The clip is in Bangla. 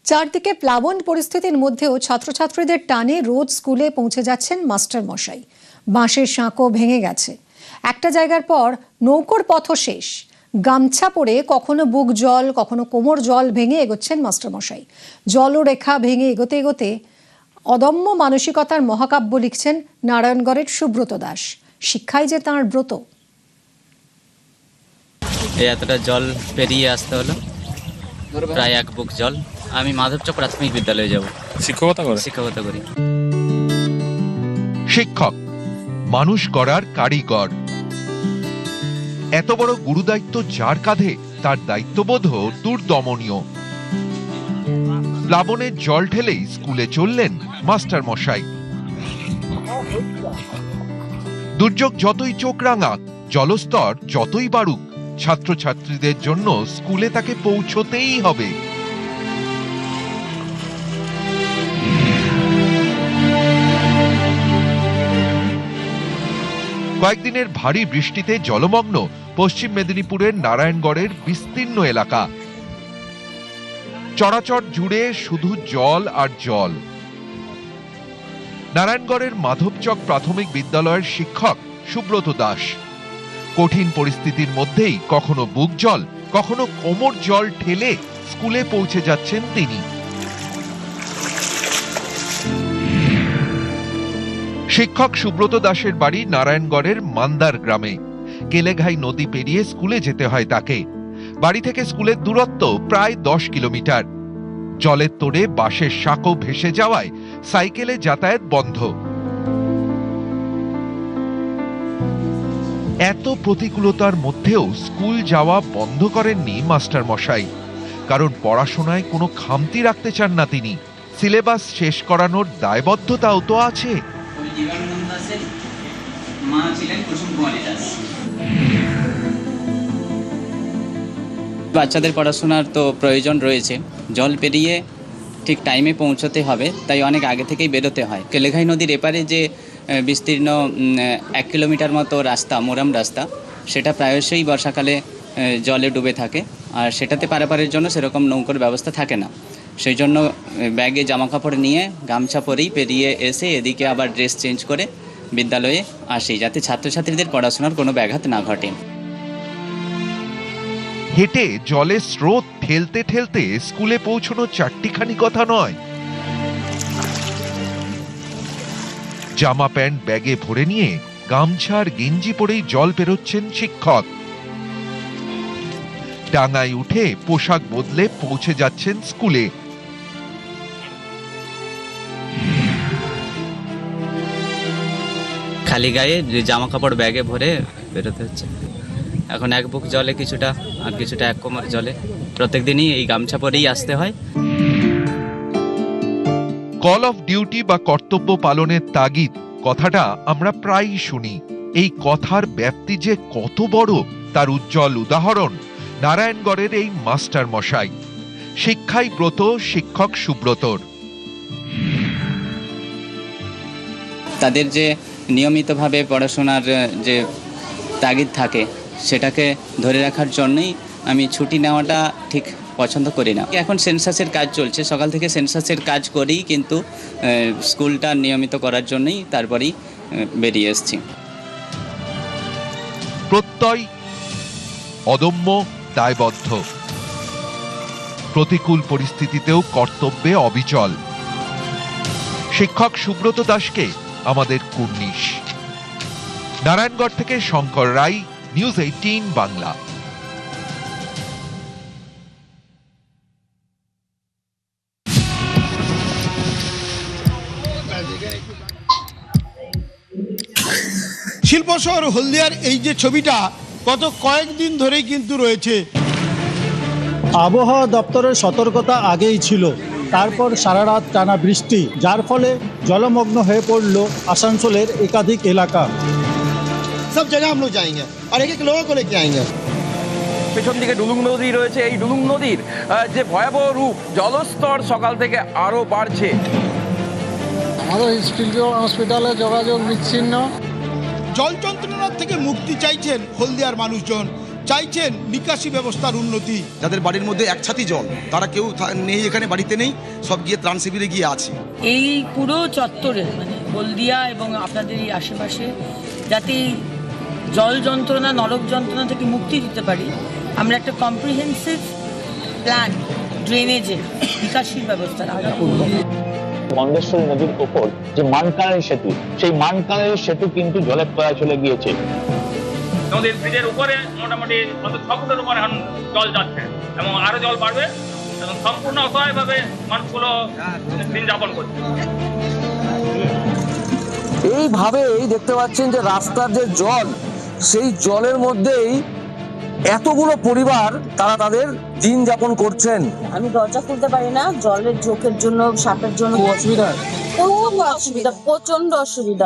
চারদিকে প্লাবন পরিস্থিতির মধ্যেও ছাত্রছাত্রীদের টানে রোজ স্কুলে পৌঁছে যাচ্ছেন মাস্টার মশাই। বাঁশের সাঁকো ভেঙে গেছে, একটা জায়গার পর নৌকোর পথও শেষ। গামছা পরে কখনো বুক জল, কখনো কোমর জল ভেঙে এগোচ্ছেন মাস্টার মশাই। জলরেখা ভেঙে এগোতে এগোতে অদম্য মানসিকতার মহাকাব্য লিখছেন নারায়ণগড়ের সুব্রত দাস। শিক্ষাই যে তাঁর ব্রত। এতটা জল পেরিয়ে আসতে হলো, প্রায় এক বুক জল। আমি মাধবচক প্রাথমিক বিদ্যালয়ে যাব, শিক্ষকতা করি। শিক্ষক মানুষ গড়ার কারিগর। এত বড় গুরুদায়িত্ব যার কাঁধে, তার দায়িত্ববোধও দুর্দমনীয়। প্লাবনের জল ঠেলেই স্কুলে চললেন মাস্টার মশাই। দুর্যোগ যতই চোখ রাঙাক, জলস্তর যতই বাড়ুক, ছাত্রছাত্রীদের জন্য স্কুলে তাকে পৌঁছতেই হবে। কয়েকদিনের ভারী বৃষ্টিতে জলমগ্ন পশ্চিম মেদিনীপুরের নারায়ণগড়ের বিস্তীর্ণ এলাকা। চরাচর জুড়ে শুধু জল আর জল। নারায়ণগড়ের মাধবচক প্রাথমিক বিদ্যালয়ের শিক্ষক সুব্রত দাস। কঠিন পরিস্থিতির মধ্যেই কখনো বুক জল, কখনো কোমর জল ঠেলে স্কুলে পৌঁছে যাচ্ছেন তিনি। শিক্ষক সুব্রত দাসের বাড়ি নারায়ণগড়ের মান্দার গ্রামে। কেলেঘাই নদী পেরিয়ে স্কুলে যেতে হয় তাকে। বাড়ি থেকে স্কুলের দূরত্ব প্রায় 10 কিলোমিটার। জলের তোড়ে বাঁশের সাঁকো ভেসে যাওয়ায় সাইকেলে যাতায়াত বন্ধ। এত প্রতিকূলতার মধ্যেও স্কুল যাওয়া বন্ধ করেননি মাস্টার মশাই, কারণ পড়াশোনায় কোনো খামতি রাখতে চান না তিনি। সিলেবাস শেষ করানোর দায়বদ্ধতাও তো আছে। বাচ্চাদের পড়াশোনার তো প্রয়োজন রয়েছে, জল পেরিয়ে ঠিক টাইমে পৌঁছতে হবে, তাই অনেক আগে থেকেই বেরোতে হয়। কেলেঘাই নদীর এপারে যে বিস্তীর্ণ 1 কিলোমিটার মতো রাস্তা, মোরাম রাস্তা, সেটা প্রায়শই বর্ষাকালে জলে ডুবে থাকে, আর সেটাতে পারাপারের জন্য সেরকম নৌকোর ব্যবস্থা থাকে না। সেই জন্য ব্যাগে জামাকাপড় নিয়ে গামছা পরেই পেরিয়ে এসে এদিকে আবার ড্রেস চেঞ্জ করে বিদ্যালয়ে আসি, যাতে ছাত্রছাত্রীদের পড়াশোনার কোনো ব্যাঘাত না ঘটে। হেঁটে জলের স্রোত ঠেলতে ঠেলতে স্কুলে পৌঁছানো চারটিখানি কথা নয়। জামা প্যান্ট ব্যাগে ভরে নিয়ে গামছা আর গেঞ্জি পরেই জল পেরোচ্ছেন শিক্ষক। ডাঙায় উঠে পোশাক বদলে পৌঁছে যাচ্ছেন স্কুলে। খালি গায়ে জামা কাপড় ব্যাগে ভরে বেরোতে হচ্ছে। এখন এক বুক জলে কিছুটা, আর কিছুটা এক কোমর জলে। প্রত্যেক দিনই এই গামছা পরেই আসতে হয়। কল অফ ডিউটি বা কর্তব্য পালনের তাগিদ কথাটা আমরা প্রায়ই শুনি। এই কথার ব্যাপ্তি যে কত বড়, তার উজ্জ্বল উদাহরণ নারায়ণগড়ের এই মাস্টার মশাই। শিক্ষাই ব্রত শিক্ষক সুব্রতর। তাদের যে নিয়মিতভাবে পড়াশোনার যে তাগিদ থাকে, সেটাকে ধরে রাখার জন্যই আমি ছুটি নেওয়াটা ঠিক পছন্দ করি না। এখন সেন্সাসের কাজ চলছে, সকাল থেকে সেন্সাসের কাজ করেই কিন্তু স্কুলটা নিয়মিত করার জন্যই তারপরেই বেরিয়ে এসেছি। প্রত্যয়, অদম্য, দায়বদ্ধ। প্রতিকূল পরিস্থিতিতেও কর্তব্যে অবিচল। শিক্ষক সুব্রত দাসকে আমাদের কুর্নিশ। নারায়ণগড় থেকে শঙ্কর রায়, নিউজ 18 বাংলা। শিল্প শহর হলদিয়ার এই যে ছবিটা গত কয়েকদিন ধরেই কিন্তু রয়েছে। আবহাওয়া দপ্তরের সতর্কতা আগেই ছিল, তারপর সারা রাত টানা বৃষ্টি, যার ফলে জলমগ্ন হয়ে পড়ল আসানসোলের একাধিক এলাকা। সব জায়গা আমরা যাएंगे আর এক এক লোক লেকে आएंगे। পেছন দিকে ডুলুং নদী রয়েছে। এই ডুলুং নদীর যে ভয়াবহ রূপ, জলস্তর সকাল থেকে আরো বাড়ছে। আমাদের হসপিটালে যোগাযোগ বিচ্ছিন্ন। জল যন্ত্রণার থেকে মুক্তি চাইছেন হলদিয়ার মানুষজন। চাইছেন নিকাশি ব্যবস্থার উন্নতি। যাদের বাড়ির মধ্যে এক ছাতি জল, তারা কেউ নেই, এখানে বাড়িতে নেই, সব গিয়ে ত্রাণ শিবিরে গিয়ে আছে। এই পুরো চত্বরে মানে হলদিয়া এবং আপনাদের এই আশেপাশে যাতে জল যন্ত্রণা, নরক যন্ত্রণা থেকে মুক্তি দিতে পারি, আমরা একটা কম্প্রিহেন্সিভ প্ল্যান ড্রেনেজের নিকাশির ব্যবস্থা করব। গন্ধেশ্বরী নদীর ওপর যে মানকানারি সেতু, সেই মানকানারি সেতু কিন্তু জলের তলায় চলে গিয়েছে। নদীর ব্রিজের উপরে মোটামুটি 6 ফুটের উপরে এখন জল যাচ্ছে এবং আরো জল বাড়বে এবং সম্পূর্ণ অসহায়ভাবে মানুষগুলো দিন যাপন করছে। এইভাবেই দেখতে পাচ্ছেন যে রাস্তার যে জল, সেই জলের মধ্যেই এতগুলো পরিবার তারা তাদের দিন যাপন করছেন। আমি দরজা খুলতে পারি না, জলের ঝোঁকের জন্য, সাপের জন্য অসুবিধা, খুব অসুবিধা, প্রচন্ড অসুবিধা।